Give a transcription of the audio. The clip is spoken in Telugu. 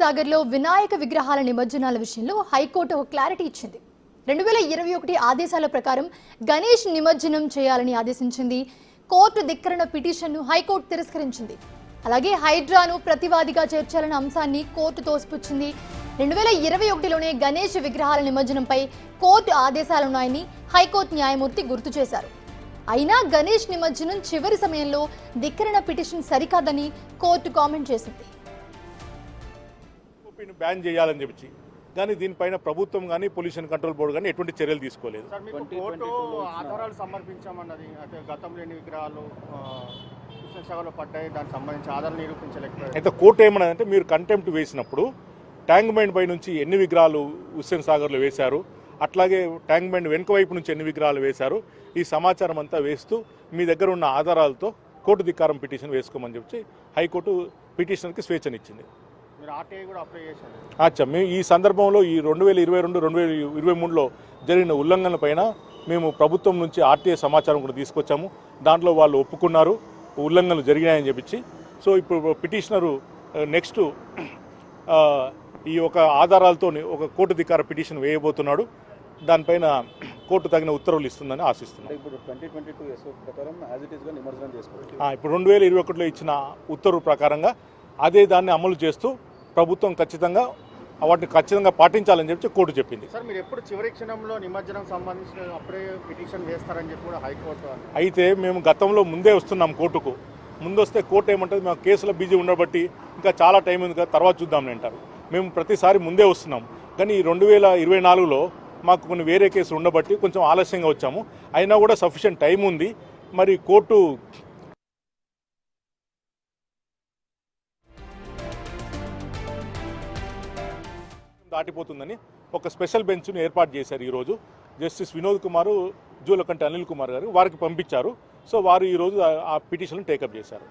సాగర్లో వినాయక విగ్రహాల నిమజ్జనాల విషయంలో హైకోర్టు ఒక క్లారిటీ ఇచ్చింది. 2021 ఆదేశాల ప్రకారం గణేష్ నిమజ్జనం చేయాలని ఆదేశించింది. కోర్టు ధిక్కరణ పిటిషన్ను హైకోర్టు తిరస్కరించింది. అలాగే హైడ్రాను ప్రతివాదిగా చేర్చాలన్న అంశాన్ని కోర్టు తోసిపుచ్చింది. 2021లోనే గణేష్ విగ్రహాల నిమజ్జనంపై కోర్టు ఆదేశాలున్నాయని హైకోర్టు న్యాయమూర్తి గుర్తు చేశారు. అయినా గణేష్ నిమజ్జనం చివరి సమయంలో ధిక్కరణ పిటిషన్ సరికాదని కోర్టు కామెంట్ చేసింది. బ్యాన్ చేయాలని చెప్పి కానీ దీనిపైన ప్రభుత్వం కానీ పొల్యూషన్ కంట్రోల్ బోర్డు కానీ ఎటువంటి చర్యలు తీసుకోలేదు. కోర్టు ఆధారాలు సమర్పించామన్నది అయితే గతంలో ఎన్ని విగ్రహాలు కృష్ణసాగర్లో పడ్డాయి, దానికి సంబంధించి ఆధారాలు నిరూపించలేకపోయారు. అయితే కోర్టు ఏమన్నదంటే మీరు కంటెంప్ట్ వేసినప్పుడు ట్యాంక్ బండ్ పై నుంచి ఎన్ని విగ్రహాలు హుస్సేన్ సాగర్లో వేశారు, అట్లాగే ట్యాంక్ బండ్ వెనుక వైపు నుంచి ఎన్ని విగ్రహాలు వేశారు, ఈ సమాచారం అంతా వేస్తూ మీ దగ్గర ఉన్న ఆధారాలతో కోర్టు ధిక్కారం పిటిషన్ వేసుకోమని చెప్పి హైకోర్టు పిటిషనర్కి స్వేచ్ఛనిచ్చింది. అచ్చా, మేము ఈ సందర్భంలో ఈ 2022-2023లో జరిగిన ఉల్లంఘనల పైన మేము ప్రభుత్వం నుంచి ఆర్టీఐ సమాచారం కూడా తీసుకొచ్చాము. దాంట్లో వాళ్ళు ఒప్పుకున్నారు ఉల్లంఘనలు జరిగినాయని చెప్పి. సో ఇప్పుడు పిటిషనరు నెక్స్ట్ ఈ ఒక ఆధారాలతో ఒక కోర్టు ధిక్కార పిటిషన్ వేయబోతున్నాడు. దానిపైన కోర్టు తగిన ఉత్తర్వులు ఇస్తుందని ఆశిస్తున్నాం. ఇప్పుడు 2022 ఎస్ఓ ప్రకారం యాజ్ ఇట్ ఈస్ గా నిమజ్జనం చేసుకోవచ్చు. ఇప్పుడు 2021లో ఇచ్చిన ఉత్తర్వు ప్రకారంగా అదే దాన్ని అమలు చేస్తూ ప్రభుత్వం ఖచ్చితంగా పాటించాలని చెప్పి కోర్టు చెప్పింది. సార్, మీరు ఎప్పుడు చివరి క్షణంలో నిమజ్జనం సంబంధించిన అప్పుడే పిటిషన్ వేస్తారని చెప్పి కూడా హైకోర్టు అయితే మేము గతంలో ముందే వస్తున్నాం కోర్టుకు. ముందు వస్తే కోర్టు ఏమంటుంది, మేము కేసులో బిజీ ఉండబట్టి ఇంకా చాలా టైం ఉంది కదా తర్వాత చూద్దామని అంటారు. మేము ప్రతిసారి ముందే వస్తున్నాం. కానీ 2024లో మాకు కొన్ని వేరే కేసులు ఉండబట్టి కొంచెం ఆలస్యంగా వచ్చాము. అయినా కూడా సఫిషియెంట్ టైం ఉంది. మరి కోర్టు దాటిపోతుందని ఒక స్పెషల్ బెంచ్ను ఏర్పాటు చేశారు. ఈరోజు జస్టిస్ వినోద్ కుమార్, జూలకంటి అనిల్ కుమార్ గారు వారికి పంపించారు. సో వారు ఈరోజు ఆ పిటిషన్ టేకప్ చేశారు.